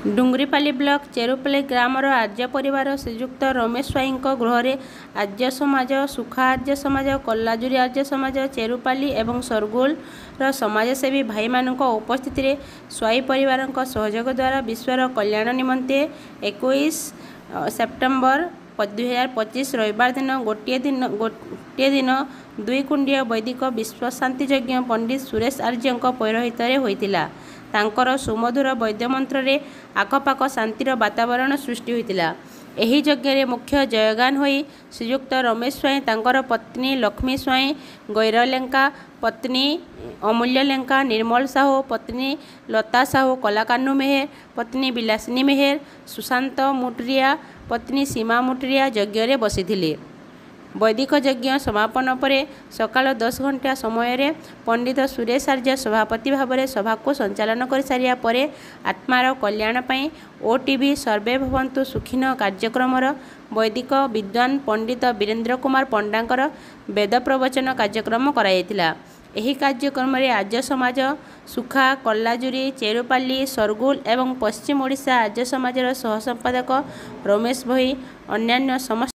डुंगरीपाली block चेरुपल्ली grammar आर्य परिवार श्रीजुक्त रमेश स्वाईं गृह आर्य समाज सुखा आर्य समाज कल्लाजुरी आर्य समाज चेरुपाली एवं सरगोल समाजसेवी भाई मान उपस्थित स्वाई परिवार सहयोग द्वारा विश्वर कल्याण निमंते 21 सेप्टेम्बर 2025 रविवार दिन गोटे दिन दुई कुंडिया वैदिक विश्व शांति यज्ञ पंडित सुरेश आर्य पौरोहित होता। तांकर सुमधुर वैद्य मंत्र आखपाख शांतिर वातावरण सृष्टि होता। एही यज्ञ मुख्य जयगान होई श्रीजुक्त रमेश स्वाईं तांकर पत्नी लक्ष्मी स्वाईं गैरलेंका पत्नी अमूल्य लेंका निर्मल साहू पत्नी लता साहू कलाकान्नू मेहर पत्नी विलासिनी मेहर सुशांत मुटरिया पत्नी सीमा मुटरिया यज्ञ बसिथिले। वैदिक यज्ञ समापन पर सकाल 10 घंटा समय पंडित सुरेश आर्य सभापति भाव में सभा को संचालन कर सारिया परे आत्मार कल्याण पाई ओटीवी सर्वे भवंतु सुखिन कार्यक्रम वैदिक विद्वान पंडित वीरेंद्र कुमार पंडांकर वेद प्रवचन कार्यक्रम कराइथिला। एही कार्यक्रम में आर्य समाज सुखा कल्लाजुरी चेरुपाली सरगुल एवं पश्चिम ओडिशा आर्य समाजर सह संपादक रमेश भई अन्यान्य समस्त